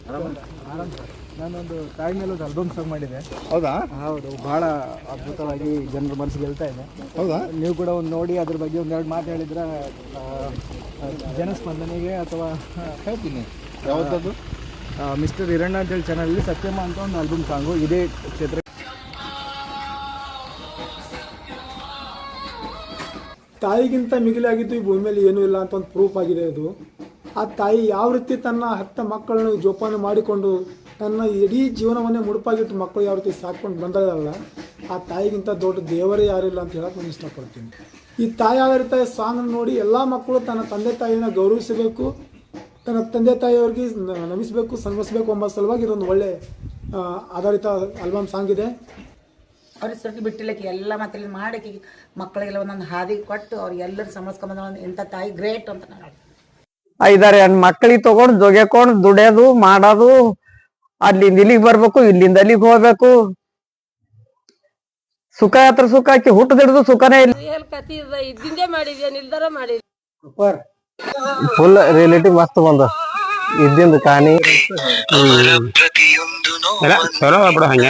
ಆರಾಮ್ ಸರ್. ನಾನೊಂದು ತಾಯಿ ಮೇಲೆ ಒಂದು ಆಲ್ಬಮ್ ಸಾಂಗ್ ಮಾಡಿದೆ. ಹೌದಾ? ಹೌದು, ಭಾಳ ಅದ್ಭುತವಾಗಿ ಜನರ ಮನಸ್ಸು ಗೆಲ್ತಾ ಇದೆ. ಹೌದಾ? ನೀವು ಕೂಡ ಒಂದು ನೋಡಿ ಅದ್ರ ಬಗ್ಗೆ ಒಂದೆರಡು ಮಾತು ಹೇಳಿದ್ರೆ ಜನಸ್ಪಂದನೆಗೆ ಅಥವಾ ಹೇಳ್ತೀನಿ. ಯಾವತ್ತದು? ಮಿಸ್ಟರ್ ಹಿರಣ್ಣ ಅಂತೇಳಿ ಚಾನಲಲ್ಲಿ ಸತ್ಯಮ್ಮ ಅಂತ ಒಂದು ಆಲ್ಬಮ್ ಸಾಂಗು ಇದೇ ಕ್ಷೇತ್ರ. ತಾಯಿಗಿಂತ ಮಿಗಿಲಾಗಿದ್ದು ಈ ಭೂಮಿಯಲ್ಲಿ ಏನೂ ಇಲ್ಲ ಅಂತ ಒಂದು ಪ್ರೂಫ್ ಆಗಿದೆ ಅದು. ಆ ತಾಯಿ ಯಾವ ರೀತಿ ತನ್ನ 10 ಮಕ್ಕಳನ್ನು ಜೋಪಾನ ಮಾಡಿಕೊಂಡು ತನ್ನ ಇಡೀ ಜೀವನವನ್ನೇ ಮುಡುಪಾಗಿಟ್ಟು ಮಕ್ಕಳು ಯಾವ ರೀತಿ ಸಾಕ್ಕೊಂಡು ಬಂದಲ್ಲ, ಆ ತಾಯಿಗಿಂತ ದೊಡ್ಡ ದೇವರೇ ಯಾರಿಲ್ಲ ಅಂತ ಹೇಳಕ್ಕೆ ನಾನು ಇಷ್ಟಪಡ್ತೀನಿ. ಈ ತಾಯಿ ಆಧಾರಿತ ಸಾಂಗ್ ನೋಡಿ ಎಲ್ಲ ಮಕ್ಕಳು ತನ್ನ ತಂದೆ ತಾಯಿನ ಗೌರವಿಸಬೇಕು, ತನ್ನ ತಂದೆ ತಾಯಿಯವ್ರಿಗೆ ನಮಿಸಬೇಕು, ಸನ್ಮಾನಿಸಬೇಕು ಎಂಬ ಸಲುವಾಗಿ ಇದೊಂದು ಒಳ್ಳೆ ಆಧಾರಿತ ಆಲ್ಬಮ್ ಸಾಂಗ್ ಇದೆ. ಅವ್ರಿಗೆ ಸೊಟ್ಟಿ ಬಿಟ್ಟಿಲ್ಲಕ್ಕೆ ಎಲ್ಲ ಮತ್ತೆ ಮಾಡಿ ಮಕ್ಕಳಿಗೆಲ್ಲ ಒಂದೊಂದು ಹಾದಿ ಕೊಟ್ಟು ಅವ್ರಿಗೆಲ್ಲರೂ ಸಮಸ್ಕೊಂಬಂದ ಇಂಥ ತಾಯಿ ಗ್ರೇಟ್ ಅಂತ ನಾನು 5-6 ಮಕ್ಕಳಿಗೆ ತಗೊಂಡು ಜೊಗೆಕೊಂಡು ದುಡಿಯೋದು ಮಾಡೋದು, ಅಲ್ಲಿಂದ ಇಲ್ಲಿಗೆ ಬರ್ಬೇಕು, ಇಲ್ಲಿಂದ ಅಲ್ಲಿಗೆ ಹೋಗ್ಬೇಕು. ಸುಖ ಹತ್ರ ಸುಖ ಆಕಿ ಹುಟ್ಟದಿಡ್ದು ಸುಖನೇ ಇಲ್ಲ. ಇದ್ದಿಂದೇ ಮಾಡಿದ್ಯಾ ನಿರ್ಧಾರ ಮಾಡಿ ಫುಲ್ ರಿಲೇಟಿವ್ ಮಸ್ತ್ ಬಂದ ಇದ್ದಿಂದ ಕಾಣಿ ಚಲೋ ಬಿಡ ಹಂಗ